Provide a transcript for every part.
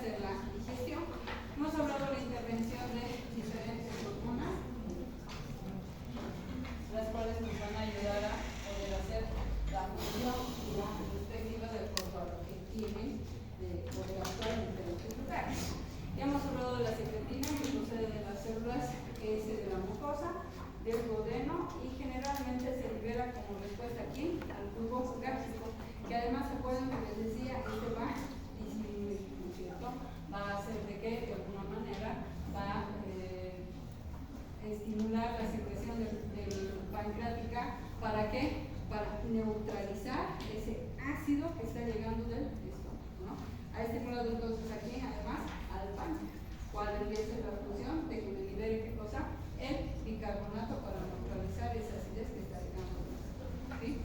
hacer la digestión. Hemos hablado de la intervención de diferentes hormonas, las cuales nos van a ayudar a poder hacer la función y la perspectiva de acuerdo a lo que tienen de poder actuar en diferentes lugares. Ya hemos hablado de la secretina, que procede de las células S de la mucosa, del duodeno, y generalmente se libera como respuesta aquí al tubo gástrico, que además se acuerdan que les decía, este va a disminuir, ¿no es cierto? Va a hacer de que de alguna manera va a estimular la secreción del pancreática. ¿Para qué? Para neutralizar ese ácido que está llegando del estómago, ¿no? Ha estimulado entonces aquí además al páncreas. ¿Cuál empieza la función? De que me libere ¿qué cosa? El bicarbonato para neutralizar esa acidez que está llegando del estómago, ¿sí?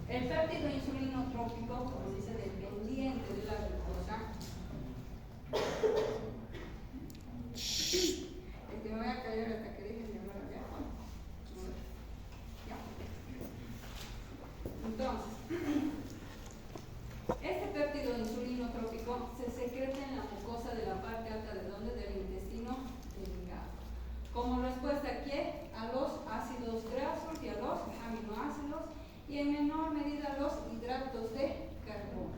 El péptido insulinotrópico, como dice, dependiente de la glucosa. Me voy a callar hasta que dejen de hablar ya. Entonces, este péptido insulinotrópico se secreta en la mucosa de la parte alta de donde del intestino delgado. Como respuesta aquí a los ácidos grasos y a los aminoácidos, y en menor medida a los hidratos de carbono.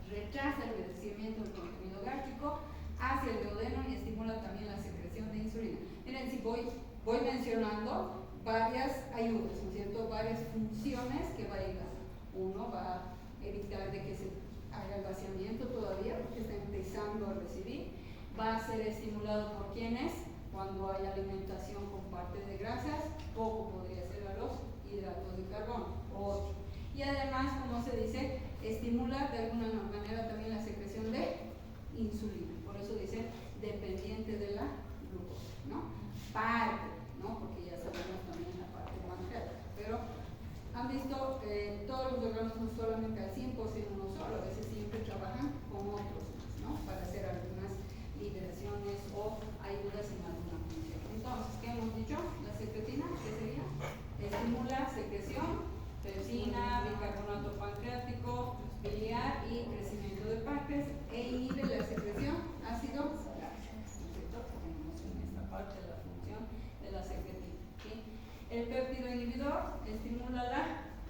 Rechaza el envejecimiento del contenido gástrico hacia el duodeno y estimula también la secreción de insulina. Miren, si voy mencionando varias ayudas, ¿no es cierto? Varias funciones que va a llegar. Uno va a evitar de que se haga el vaciamiento todavía, porque está empezando a recibir. Va a ser estimulado por quienes, cuando hay alimentación con parte de grasas, poco podría ser a los hidratos de carbono, 8. Y además, como se dice, estimula de alguna manera también la secreción de insulina. Por eso dicen dependiente de la glucosa, ¿no? Parte, ¿no? Porque ya sabemos también la parte pancreática. Pero han visto todos los órganos no solamente al 100% uno solo, a veces siempre trabajan con otros más, ¿no? Para hacer algunas liberaciones o ayudas en alguna función. Entonces, ¿qué hemos dicho? La secretina, ¿qué sería? Estimula secreción, pepsina, bicarbonato pancreático, biliar y crecimiento del páncreas, e inhibe la secreción ácido láctico, ¿cierto? Tenemos en esta parte la función de la secretina, ¿sí? El péptido inhibidor estimula la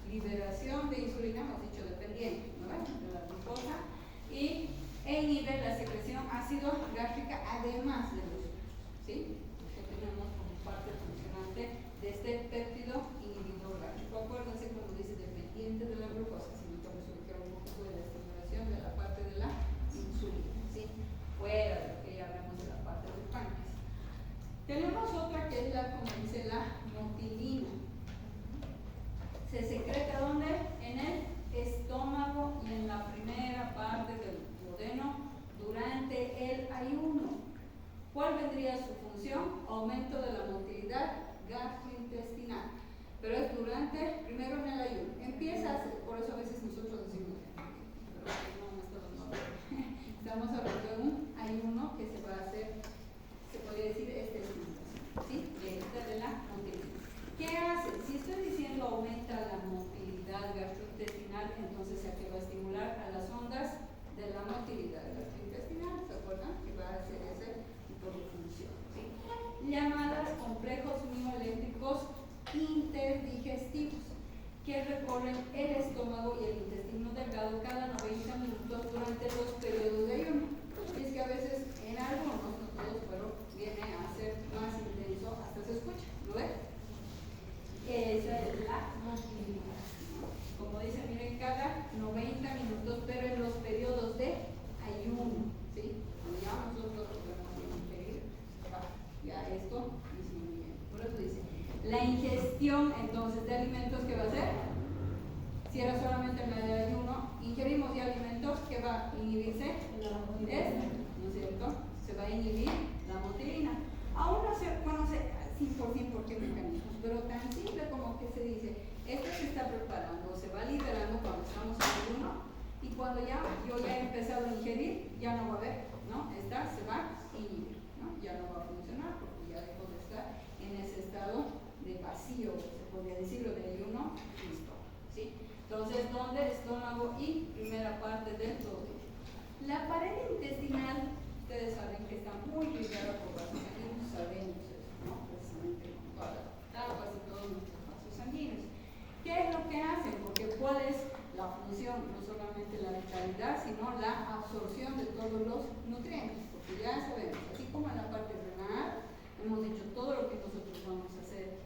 liberación de insulina, hemos dicho dependiente, ¿no? De la glucosa, e inhibe la secreción ácido gástrica además de los sucros, ¿sí? Eso tenemos como parte funcionante de este péptido inhibidor gástrico. Acuérdense cuando dice dependiente de la glucosa, sino por eso quiero un poco de la estimulación de la parte de la insulina, ¿sí? Fuera de lo que ya hablamos de la parte del páncreas. Tenemos otra que es la, como dice, la motilina. Se secreta ¿dónde? En el estómago y en la primera parte del duodeno durante el ayuno. ¿Cuál vendría su función? Aumento de la motilidad gastrointestinal. Pero es durante, primero en el ayuno. Empieza a hacer, por eso a veces nosotros decimos, estamos hablando de un ayuno que se va a hacer, se podría decir, estimulación, ¿sí? De la motilidad. ¿Qué hace? Si estoy diciendo aumenta la motilidad gastrointestinal, entonces ¿a qué va a estimular? A las ondas de la motilidad gastrointestinal, ¿se acuerdan? Que va a hacer ese tipo de función, ¿sí? Llamadas complejos mioeléctricos interdigestivos, que recorren el estómago y el intestino delgado cada 90 minutos durante los periodos de ayuno. Y es que a veces en algunos, no todos, pero viene a ser más intenso, hasta se escucha, ¿lo ves? Esa es la motilidad, ¿no? Como dice, miren, cada 90 minutos, pero en los periodos de ayuno, ¿sí? Cuando ya nosotros podemos ingerir, ya esto disminuye. Por eso dice, la ingestión entonces de alimentos, ¿qué va a hacer? Si era solamente en la de ayuno, ingerimos ya alimentos que va a inhibirse la motilidad, ¿no es cierto? Se va a inhibir la motilina. Aún no se conoce al 100% por qué mecanismos, pero tan simple como que se dice, esto se está preparando, se va liberando cuando estamos en ayuno, y cuando ya yo ya he empezado a ingerir, ya no va a haber, ¿no? Esta se va a inhibir, ¿no? Ya no va a funcionar porque ya dejó de estar en ese estado de vacío, se podría decirlo, de ayuno y estómago, ¿sí? Entonces, ¿dónde? Estómago y primera parte del duodeno. La pared intestinal, ustedes saben que está muy ligada por vasos sanguíneos, sabemos eso, ¿no? Precisamente con todas las tapas y todos nuestros vasos sanguíneos. ¿Qué es lo que hacen? Porque ¿cuál es la función? No solamente la vitalidad, sino la absorción de todos los nutrientes. Porque ya sabemos, así como en la parte renal, hemos dicho todo lo que nosotros vamos a hacer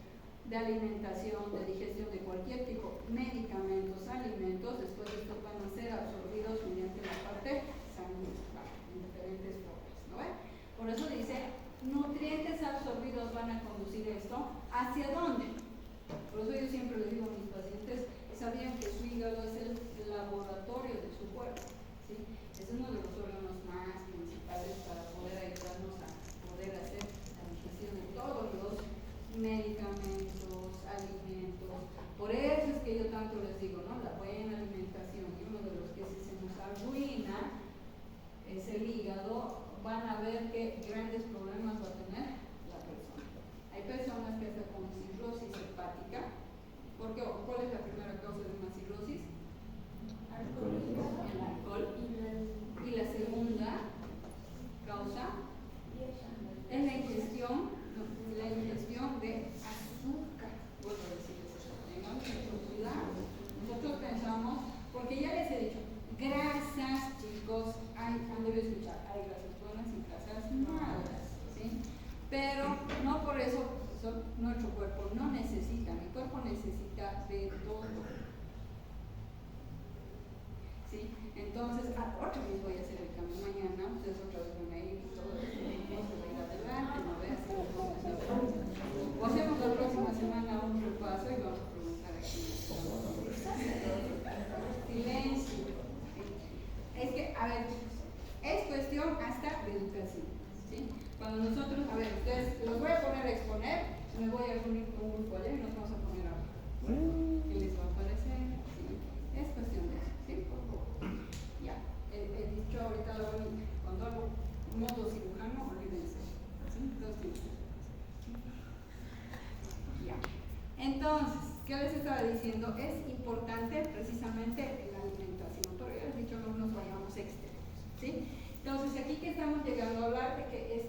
de alimentación, de digestión de cualquier tipo, medicamentos, alimentos, después estos van a ser absorbidos mediante la parte sanguínea, en diferentes formas, ¿no ven? Por eso dice, nutrientes absorbidos van a conducir esto, ¿hacia dónde? Por eso yo siempre les digo a mis pacientes, sabían que su hígado es el laboratorio de su cuerpo, ¿sí? Es uno de los órganos más principales para poder ayudarnos a poder hacer la digestión de todos los medicamentos, alimentos. Por eso es que yo tanto les digo, ¿no? La buena alimentación, y uno de los que si se nos arruina es el hígado, van a ver que grandes problemas va a tener la persona. Hay personas que hasta con cirrosis hepática, porque ¿cuál es la primera causa de una cirrosis? El alcohol. Y la segunda causa es la ingestión de azúcar. Vuelvo a decir eso, tengan mucho cuidado. Nosotros pensamos, porque ya les he dicho, grasas, chicos, han debido escuchar, hay grasas buenas y grasas malas, ¿sí? Pero no por eso nuestro cuerpo no necesita, mi cuerpo necesita de todo. ¿Sí? Entonces, otra vez voy a hacer el cambio mañana, ustedes otra vez van a ir y todo esto va a ir adelante, no veas si lo vamos a hacer. O hacemos la próxima semana un repaso y vamos a preguntar aquí. Silencio. Es que, a ver, es cuestión hasta de educación, ¿sí? Cuando nosotros, a ver, ustedes, los voy a poner a exponer, me voy a reunir con un grupo allá y nos vamos a poner a hablar. ¿Qué les va a parecer? ¿Sí? Es cuestión de eso, ¿sí? Por favor. Ya, he dicho ahorita cuando hago modo cirujano, olvídense, ¿sí? Ya. Entonces, ¿qué les estaba diciendo? Es importante precisamente la alimentación, pero ya les he dicho que no nos vayamos extremos, ¿sí? Entonces, aquí que estamos llegando a hablar de que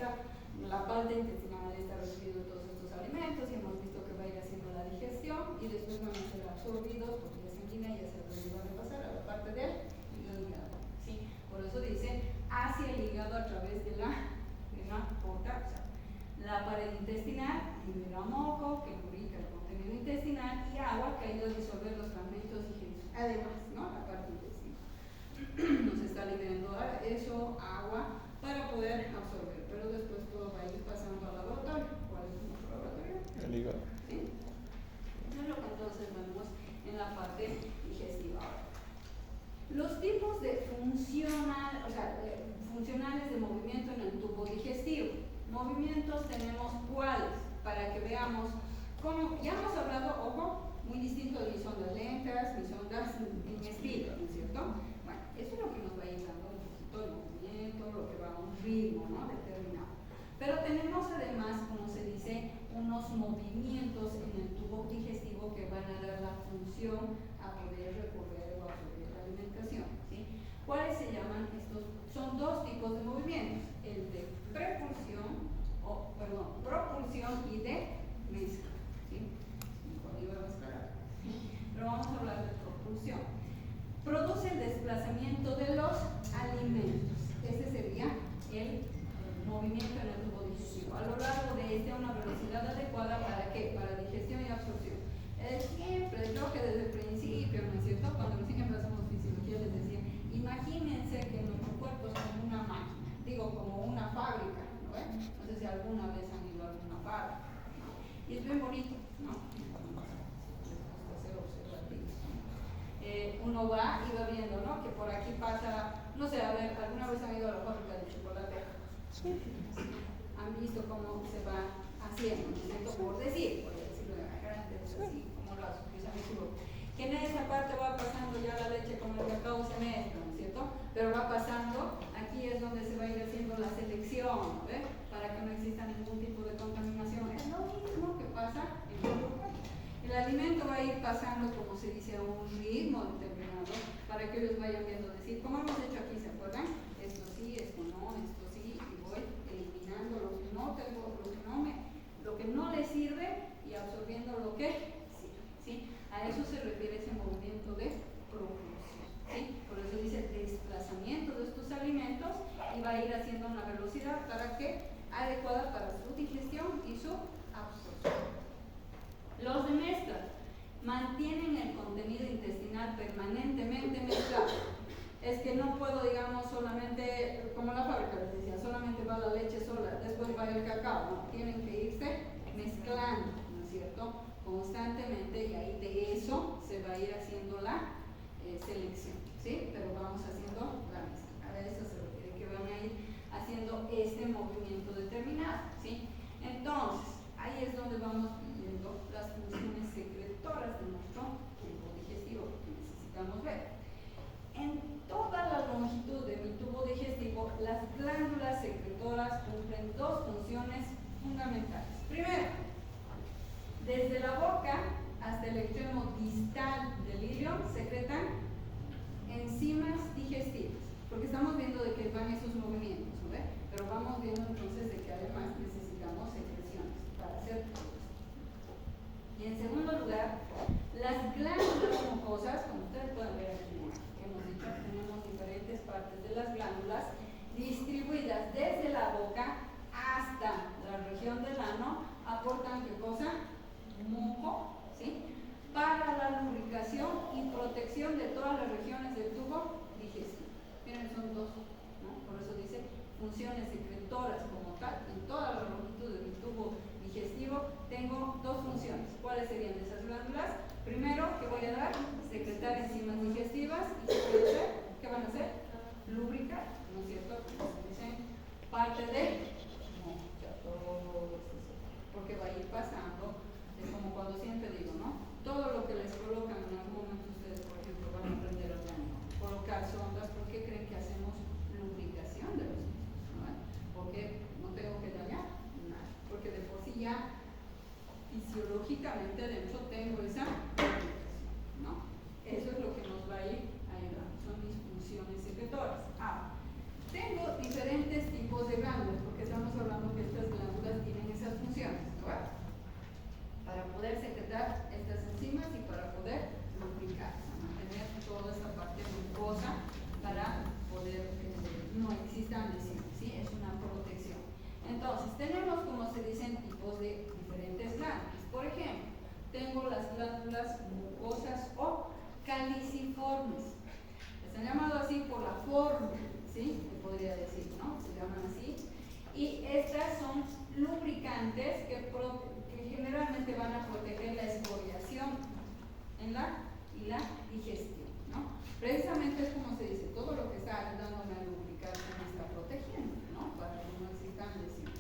la parte intestinal está recibiendo todos estos alimentos y hemos visto que va a ir haciendo la digestión y después van a ser absorbidos por vía sanguínea y hacia donde van a pasar a la parte del hígado, ¿sí? Por eso dice hacia el hígado a través de la porta, o sea, la pared intestinal libera moco que lubrica el contenido intestinal y agua que ayuda a disolver los fragmentos digeridos. Además, ¿no? La parte intestinal nos está liberando eso, agua, para poder absorber, pero después todo va a ir pasando al laboratorio. ¿Cuál es nuestro laboratorio? El hígado. ¿Sí? Eso es lo que entonces vemos en la parte digestiva. Ahora, los tipos de funcionales de movimiento en el tubo digestivo. Movimientos tenemos cuáles, para que veamos cómo, ya hemos hablado, ojo, muy distinto de mis ondas lentas, mis ondas en espiral, ¿no es cierto? Bueno, eso es lo que nos va a ir dando un poquito de movimiento, lo que va a un ritmo, ¿no? Determinado. Pero tenemos además, como se dice, unos movimientos en el tubo digestivo que van a dar la función a poder recorrer o absorber la alimentación, ¿sí? ¿Cuáles se llaman estos? Son dos tipos de movimientos, el de propulsión y de mezcla, ¿sí? Pero vamos a hablar de propulsión. Produce el desplazamiento de los alimentos. Este sería el movimiento en el tubo digestivo. A lo largo de este, a una velocidad adecuada, ¿para qué? Para digestión y absorción. Siempre, creo que desde el principio, ¿no es cierto? Cuando recién empezamos fisiología les decía, imagínense que nuestro cuerpo es como una máquina, digo, como una fábrica, ¿no ven? No sé si alguna vez han ido a alguna fábrica, ¿no? Y es bien bonito, ¿no? Uno va y va viendo, ¿no? Que por aquí pasa, no sé, a ver, ¿alguna vez han ido a la fábrica de chocolate? Sí. Han visto cómo se va haciendo, ¿no es cierto? Por decirlo de la grande, así como lo hacen, quizá me equivoco. Que en esa parte va pasando ya la leche con el cacao se mezcla, ¿no es cierto? Pero va pasando, aquí es donde se va a ir haciendo la selección, ¿no? Para que no exista ningún tipo de contaminación. Es lo mismo que pasa en el cuerpo. El alimento va a ir pasando, como se dice, a un ritmo determinado para que ellos vayan viendo. Decir, como hemos hecho aquí, ¿se acuerdan? A eso se refiere ese movimiento de propulsión, ¿sí? Por eso dice desplazamiento de estos alimentos y va a ir haciendo una velocidad para que adecuada para su digestión y su absorción. Los de mezcla mantienen el contenido intestinal permanentemente mezclado. Es que no puedo, digamos, solamente, como la fábrica les decía, solamente va la leche sola, después va el cacao, no, tienen que irse mezclando, ¿no es cierto?, constantemente, y ahí de eso se va a ir haciendo la selección, ¿sí? Pero vamos haciendo la mezcla. A eso se refiere, que van a ir haciendo este movimiento determinado, ¿sí? Entonces, ahí es donde vamos viendo las funciones secretoras de nuestro tubo digestivo que necesitamos ver. En toda la longitud de mi tubo digestivo, las glándulas secretoras cumplen dos funciones fundamentales. Primero, desde la boca hasta el extremo distal del ilion secretan enzimas digestivas, porque estamos viendo de que van esos movimientos, ¿no ve? Pero vamos viendo entonces de que además necesitamos secreciones para hacer todo esto. Y en segundo lugar, las glándulas mucosas, como ustedes pueden ver aquí, hemos dicho, tenemos diferentes partes de las glándulas distribuidas desde la boca hasta la región del ano, aportan ¿qué cosa? Muco, ¿sí? Para la lubricación y protección de todas las regiones del tubo digestivo. Miren, son dos, ¿no? Por eso dice funciones secretoras como tal. En toda la longitud de mi tubo digestivo tengo dos funciones. ¿Cuáles serían esas glándulas? Primero, ¿qué voy a dar? Secretar enzimas digestivas. ¿Y qué voy a hacer? ¿Qué van a hacer? Lubricar, ¿no es cierto? Como se dice, parte de porque va a ir pasando, es como cuando siempre digo, ¿no? Todo lo que les colocan en algún momento ustedes, por ejemplo, van a aprender a colocar sondas. ¿Por qué creen que hacemos lubricación de los mismos? ¿No? Porque no tengo que dañar nada, porque de por sí ya fisiológicamente dentro tengo esa lubricación, ¿no? Eso es lo que nos va a ir ayudando, son mis funciones secretoras. Ahora, tengo diferentes tipos de glándulas, porque estamos hablando que estas glándulas tienen esas funciones, ¿no? Para poder secretar estas enzimas y para poder lubricar, mantener toda esta parte mucosa para poder no existan lesiones, ¿sí? Es una protección. Entonces, tenemos, como se dicen, tipos de diferentes glándulas. Por ejemplo, tengo las glándulas mucosas o caliciformes. Están llamadas así por la forma, ¿sí? Se podría decir, ¿no? Se llaman así. Y estas son lubricantes que generalmente van a proteger la excoriación y la digestión, ¿no? Precisamente es como se dice, todo lo que está ayudándome a lubricar me está protegiendo, ¿no? Para que no existan lesiones.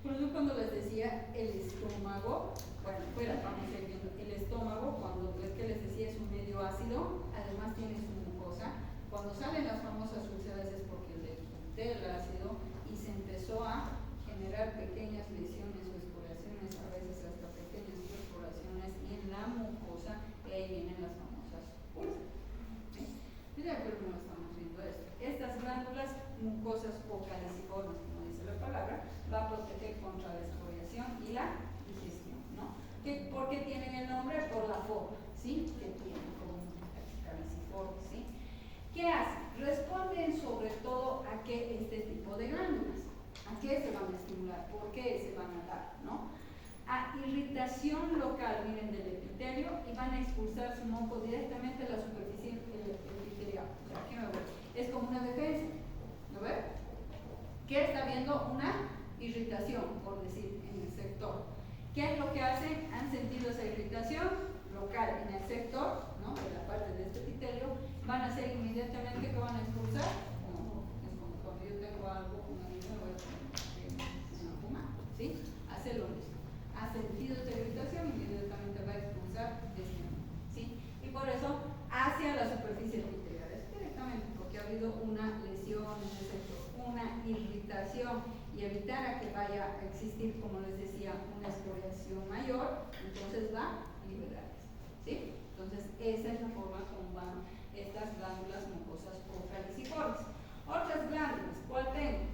Por eso cuando les decía el estómago, bueno, fuera vamos a ir viendo, el estómago, cuando ves que les decía es un medio ácido, además tiene su mucosa. Cuando salen las famosas úlceras es porque le quité el ácido y se empezó a generar pequeñas lesiones o escoriaciones, a veces hasta pequeñas perforaciones en la mucosa, y ahí vienen las famosas úlceras. ¿Sí? De acuerdo cómo estamos viendo esto. Estas glándulas mucosas o caliciformes, como dice la palabra, va a proteger contra la excoriación y la digestión, ¿no? ¿Por qué tienen el nombre? Por la forma, ¿sí? Que tienen como caliciformes, ¿sí? ¿Qué hacen? Responden sobre todo a qué este tipo de glándulas. ¿A qué se van a estimular? ¿Por qué se van a dar? ¿No? A irritación local, miren, del epitelio, y van a expulsar su moco directamente a la superficie epitelial. O sea, aquí me voy. Es como una defensa. ¿Lo ven? ¿Qué está viendo? Una irritación, por decir, en el sector. ¿Qué es lo que hacen? Han sentido esa irritación local en el sector, ¿no? De la parte de este epitelio, van a hacer inmediatamente que van a expulsar. Es como cuando yo tengo algo, una niña, voy a poner una fuma, ¿sí? Hace lo mismo. Ha sentido esta irritación, inmediatamente va a expulsar este moco, ¿sí? Y por eso hacia la superficie epitelial, es directamente porque ha habido una lesión en el sector, una irritación, y evitar a que vaya a existir, como les decía, una excoriación mayor, entonces va a liberar esto, ¿sí? Entonces esa es la forma como van estas glándulas mucosas o caliciformes. Otras glándulas, ¿cuál tengo?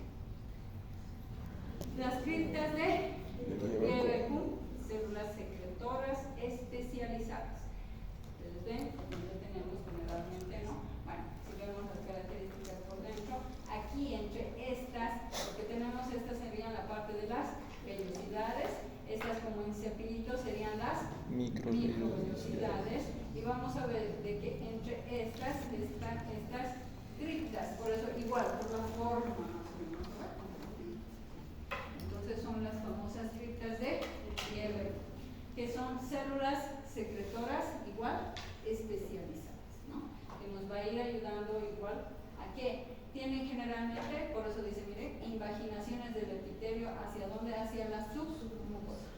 Las criptas de Leber, células secretoras especializadas. entre estas están estas criptas, por eso igual, por la forma más o menos, ¿verdad? Entonces son las famosas criptas de Pierre, que son células secretoras igual especializadas, ¿no? Que nos va a ir ayudando igual a que tienen generalmente, por eso dice, mire, invaginaciones del epitelio, ¿hacia dónde? Hacia la submucosa.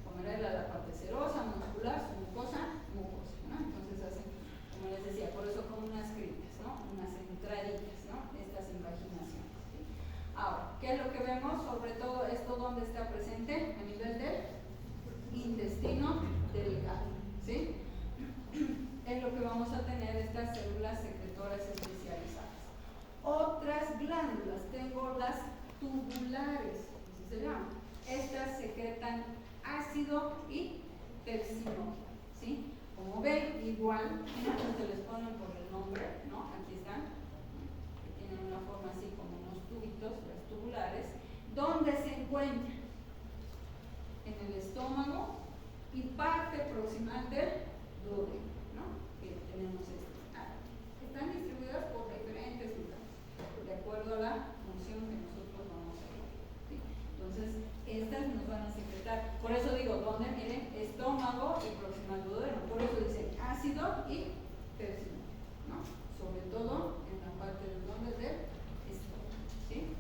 Como era la parte serosa, muscular, submucosa, mucosa, ¿no? Entonces hacen, como les decía, por eso como unas criptas, ¿no? Unas entraditas, ¿no? Estas invaginaciones, ¿sí? Ahora, ¿qué es lo que vemos? Sobre todo esto, ¿dónde está presente? A nivel del intestino delgado, ¿sí? Es lo que vamos a tener estas células secretoras especializadas. Otras glándulas, tengo las tubulares, así se llaman. Estas secretan ácido y pepsinógeno, ¿sí? Como ven, igual, se les ponen por el nombre, ¿no? Aquí están, que tienen una forma así como unos tubitos, las tubulares, donde se encuentran en el estómago y parte proximal del duodeno, ¿no? Que tenemos están distribuidas por diferentes lugares, de acuerdo a la función que nosotros vamos a ver, ¿sí? Entonces, estas nos van a secretar, por eso digo, ¿dónde? Miren, estómago y proximal duodeno, por eso dicen ácido y pepsinógeno, ¿no? Sobre todo en la parte del donde del estómago, ¿sí?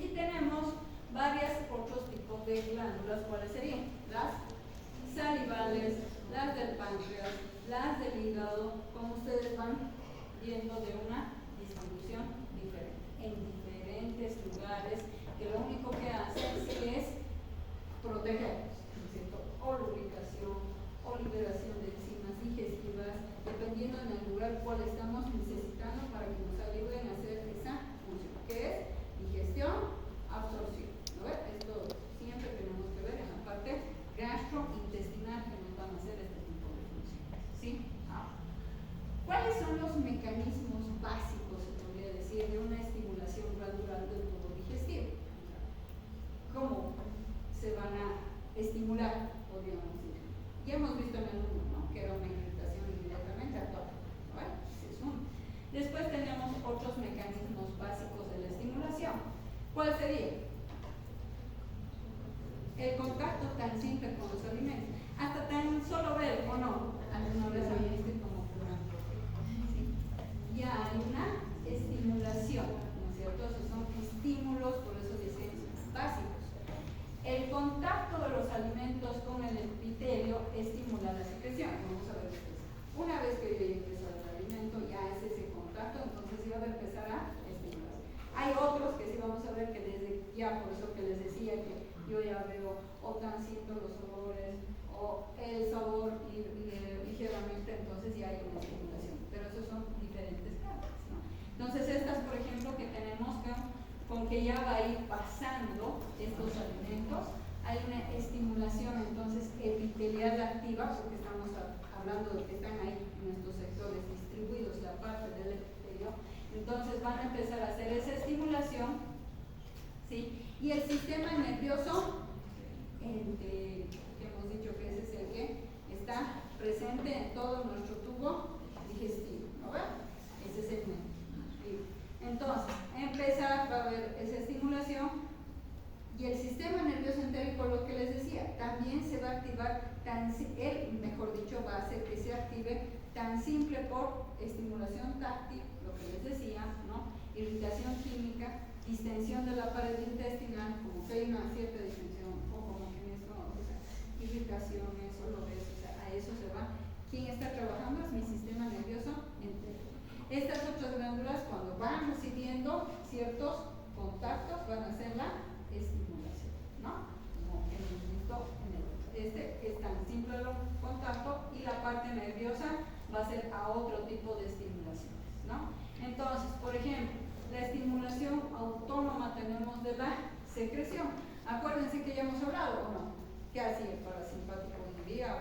Y tenemos varios otros tipos de glándulas, ¿cuáles serían? Las salivales, las del páncreas, las del hígado, como ustedes van viendo de una distribución diferente, en diferentes lugares, que lo único que hacen sí es protegerlos, ¿no es cierto? O lubricación, o liberación de enzimas digestivas, dependiendo en el lugar cual estamos necesitando para que nos ayuden a hacer esa función, que es digestión, absorción, ¿no ves? Esto siempre tenemos que ver en la parte gastrointestinal que nos van a hacer este tipo de funciones, ¿sí? Ahora, ¿cuáles son los mecanismos básicos, se podría decir, de una estimulación glandular del tubo digestivo? ¿Cómo se van a estimular, podríamos decir? Ya hemos visto en el 1, ¿no? Que era una irritación inmediatamente actual, ¿no? Ese es uno. Después tenemos otros mecanismos básicos de la estimulación. ¿Cuál sería? El contacto tan simple con los alimentos, hasta tan solo ver o no, alguna vez han visto como ¿sí? Ya hay una estimulación, ¿no es cierto? Esos son estímulos, por eso dicen básicos. El contacto de los alimentos con el epitelio estimula la secreción. Vamos a ver después. Una vez que yo ya ingreso al alimento, ya es ese contacto, entonces ya va a empezar a estimular. Hay otros que sí vamos a ver que desde ya, por eso que les decía que yo ya veo o tan siento los olores o el sabor ligeramente, entonces ya hay una estimulación, pero esos son diferentes capas, ¿no? Entonces estas, por ejemplo, que tenemos con que ya va a ir pasando estos alimentos, hay una estimulación entonces epitelial activa, porque estamos hablando de que están ahí en estos sectores distribuidos la parte del epitelio, entonces van a empezar a hacer esa estimulación, ¿sí? Y el sistema nervioso que hemos dicho que ese es el que está presente en todo nuestro tubo digestivo, ¿no ve? Ese es el nervio. Entonces, empezar va a haber esa estimulación y el sistema nervioso entérico, lo que les decía, también se va a activar, mejor dicho, va a hacer que se active tan simple por estimulación táctil, lo que les decía, ¿no? Irritación química, distensión de la pared intestinal, como que hay una cierta distensión, o como que esto, o sea, irritaciones, olores, o sea, a eso se va. ¿Quién está trabajando? Es mi sistema nervioso entero. Estas otras glándulas, cuando van recibiendo ciertos contactos, van a hacer la estimulación, ¿no? Como hemos visto en el otro. Este es tan simple el contacto y la parte nerviosa va a ser a otro tipo de estimulaciones, ¿no? Entonces, por ejemplo, la estimulación autónoma tenemos de la secreción. Acuérdense que ya hemos hablado, ¿o no? ¿Qué hacía el parasimpático inhibía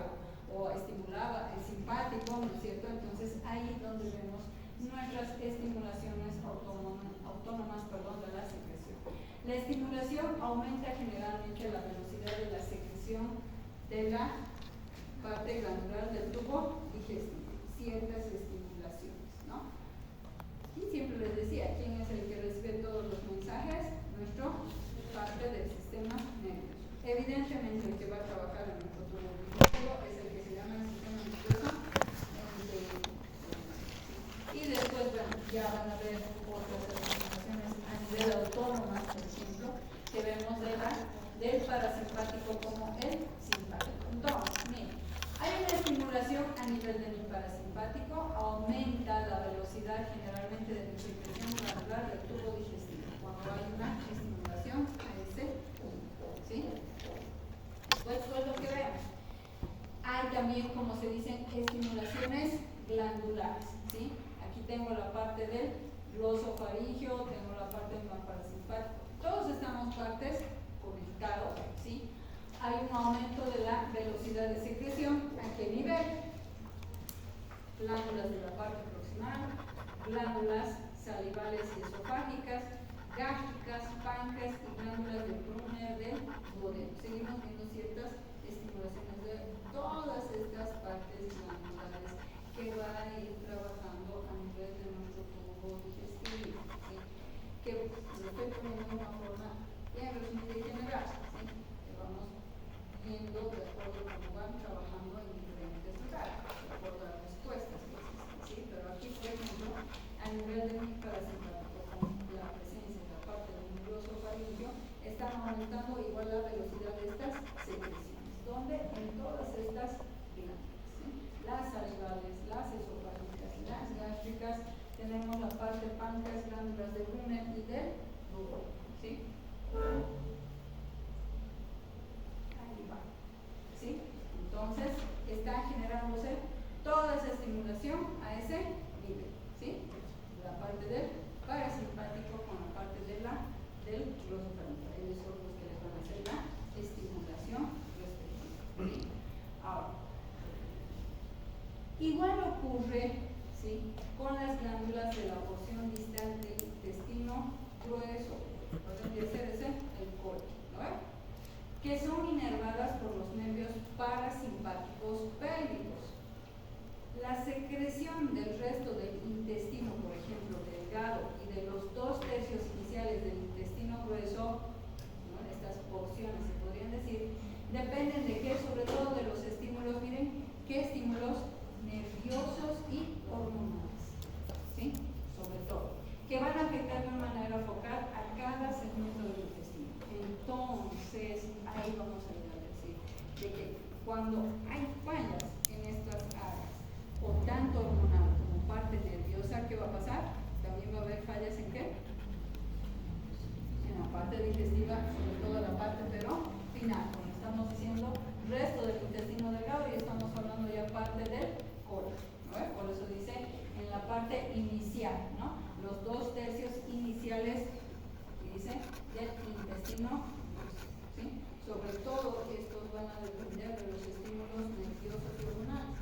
o estimulaba el simpático, ¿no es cierto? Entonces ahí donde vemos nuestras estimulaciones autónomas de la secreción. La estimulación aumenta generalmente la velocidad de la secreción de la parte glandular del tubo digestivo. ciertas estimulaciones, ¿no? Y siempre les decía, ¿quién es el que recibe todos los mensajes? Nuestro parte del sistema nervioso. Evidentemente el que va a trabajar en el futuro es el que se llama el sistema nervioso. Y después, bueno, ya van a ver otras estimulaciones a nivel autónomas, por ejemplo, que vemos del parasimpático como el simpático. Entonces, miren, hay una estimulación a nivel del parasimpático, aumenta la velocidad generalmente de la secreción glandular del tubo digestivo cuando hay una estimulación a ese punto, ¿sí? Pues lo que vemos. Hay también, como se dicen, estimulaciones glandulares, ¿sí? Aquí tengo la parte del glosofaringio, tengo la parte del parasimpático. Todos estamos partes conectados, ¿sí? Hay un aumento de la velocidad de secreción. ¿A qué nivel? Glándulas de la parte proximal, glándulas salivales y esofágicas, gástricas, páncreas y glándulas de Brunner del duodeno. Seguimos viendo ciertas estimulaciones de todas estas partes glandulares que van a ir trabajando a nivel de nuestro tubo digestivo, ¿sí? Que lo estoy poniendo de una forma bien resumida y general, ¿sí? Que vamos viendo de acuerdo a cómo van trabajando en diferentes lugares, de acuerdo a las respuestas que existen, ¿sí? Pero aquí, por ejemplo, a nivel de mi parasimpático, con la presencia de la parte del glosofaringio, están aumentando igual la velocidad de estas secreciones, donde en todas estas glándulas, ¿sí? Las salivales, las esofágicas y las gástricas, tenemos la parte páncreas, glándulas de Brunner y del duodeno, ¿sí? Ahí va, ¿sí? Entonces, está generándose toda esa estimulación a ese nivel, ¿sí? La parte del parasimpático con la parte del glosofaringio. Ellos son los que les van a hacer la estimulación respectiva, ¿sí? Ahora, igual ocurre, ¿sí? Con las glándulas de la porción distal del intestino grueso, podría ser ese el colon, ¿no ven? Que son inervadas por los nervios parasimpáticos pélvicos. La secreción del resto del intestino, por ejemplo, delgado, y de los 2/3 iniciales del intestino grueso, ¿no? Estas porciones se podrían decir, dependen de qué, sobre todo de los estímulos, miren, qué estímulos nerviosos y hormonales, ¿sí? Sobre todo, que van a afectar de una manera focal a cada segmento del intestino. Entonces, ahí vamos a ir a decir de que cuando hay fallas en estas áreas, o tanto hormonal como parte nerviosa, ¿qué va a pasar? También va a haber fallas en qué? En la parte digestiva, sobre todo la parte pero final, como estamos diciendo, resto del intestino delgado, y estamos hablando ya parte del colon, ¿no? Por eso dice en la parte inicial, ¿no? Los 2/3 iniciales, dice, del intestino, ¿sí? Sobre todo estos van a depender de los estímulos nerviosos y hormonales.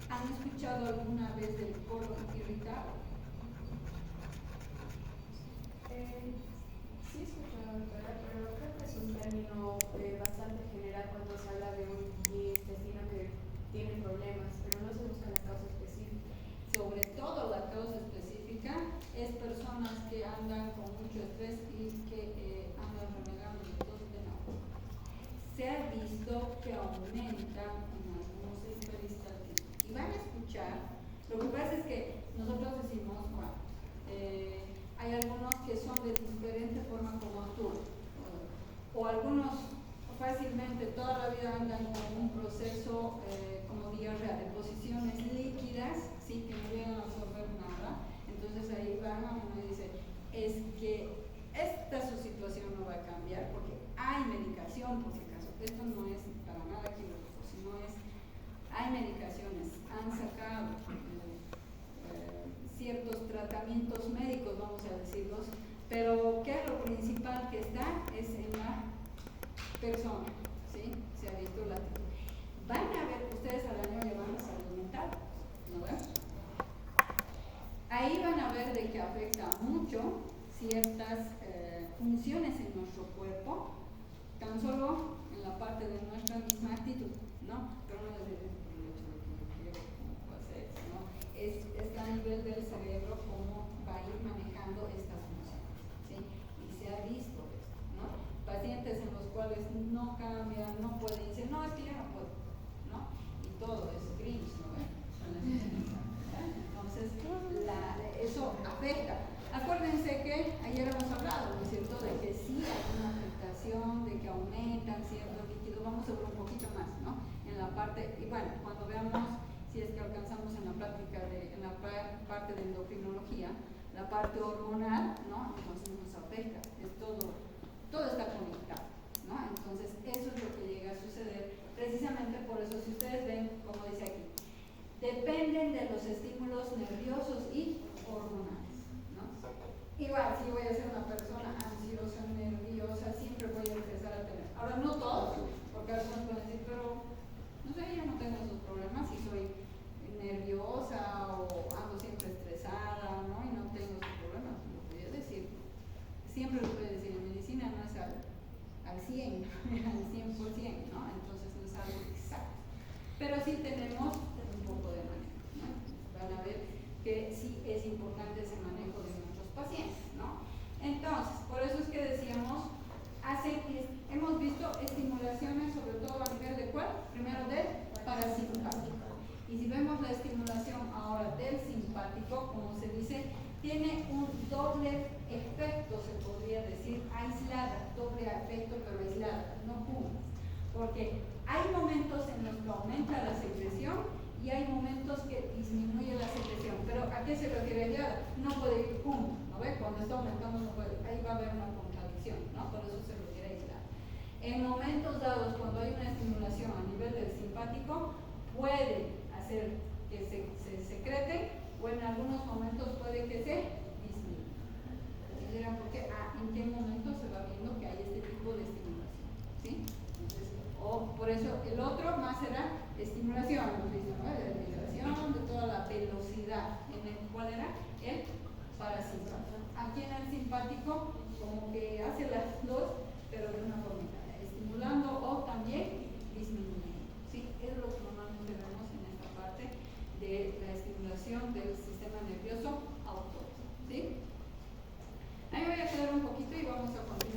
¿Han escuchado alguna vez del colon irritado? Sí he escuchado, doctora, pero creo que es un término bastante general cuando se habla de un intestino que tiene problemas, pero no se busca la causa específica. Sobre todo la causa específica es personas que andan con mucho estrés y que andan renegando de tos de náusea. Se ha visto que aumentan en algunos el peristaltismo. Y van a escuchar, lo que pasa es que nosotros decimos, bueno, hay algunos que son de diferente forma como actúan, o algunos fácilmente toda la vida andan con un proceso como diarrea, de posiciones líquidas, ¿sí? Que no llegan a absorber nada. Entonces ahí van a uno y dice, es que esta su situación no va a cambiar porque hay medicación, por si acaso. Esto no es para nada quirúrgico, sino es, hay medicaciones, han sacado ciertos tratamientos médicos, vamos a decirlos, pero que lo principal que está es en la persona, ¿sí? Se ha visto la actitud. Van a ver, ustedes al año llevan la salud mental, ¿no ven? Ahí van a ver de que afecta mucho ciertas funciones en nuestro cuerpo, tan solo en la parte de nuestra misma actitud, ¿no? Pero no es por el hecho de que yo quiero como hacer, ¿no? nivel del cerebro cómo va a ir manejando esta función, ¿sí? Y se ha visto esto, ¿no? Pacientes en los cuales no cambian, no pueden, dicen, no, es que yo no puedo, ¿no? Y todo es gris, ¿no? Entonces, eso afecta. Acuérdense que ayer hemos hablado, ¿no es cierto?, de que sí hay una afectación, de que aumentan ciertos líquidos, vamos a ver un poquito más, ¿no? En la parte, y bueno, cuando veamos, si es que alcanzamos en la práctica, en la parte de endocrinología, la parte hormonal, ¿no? Entonces nos afecta, es todo está conectado, ¿no? Entonces eso es lo que llega a suceder, precisamente por eso, si ustedes ven, como dice aquí, dependen de los estímulos nerviosos y hormonales, ¿no? Igual, si voy a ser una persona ansiosa, nerviosa, siempre voy a empezar a tener. Ahora, no todos, porque algunos pueden decir, pero no sé, yo no tengo esos problemas si soy nerviosa o ando siempre estresada, ¿no? Y no tengo esos problemas. Lo voy a decir, siempre lo puedo decir, en medicina no es al 100, al 100%, ¿no? Entonces no es algo exacto. Pero sí tenemos un poco de manejo, ¿no? Van a ver que sí es importante ese manejo de nuestros pacientes, ¿no? Entonces, por eso es que decíamos, hemos visto estimulaciones, sobre todo a nivel de cuál? Primero del parasimpático. Y si vemos la estimulación ahora del simpático, como se dice, tiene un doble efecto, se podría decir, aislada, doble efecto pero aislada, no juntas. Porque hay momentos en los que aumenta la secreción y hay momentos que disminuye la secreción. Pero ¿a qué se refiere aislada? No puede ir junto, ¿no ve? Cuando está aumentando no puede, ahí va a haber una contradicción, ¿no? Por eso se refiere aislada. En momentos dados, cuando hay una estimulación a nivel del simpático, puede hacer que se secrete o en algunos momentos puede que se disminuya. ¿Y dirán por qué? ¿En qué momento se va viendo que hay este tipo de estimulación? ¿Sí? Entonces, o por eso el otro más será estimulación, ¿no? De vibración, de toda la velocidad. ¿Cuál era? El parasimpático. Aquí en el simpático como que hace las dos, pero de una forma estimulando o también disminuyendo. ¿Sí? Es lo que normalmente vemos en esta parte de la estimulación del sistema nervioso autónomo. ¿Sí? Ahí voy a quedar un poquito y vamos a continuar.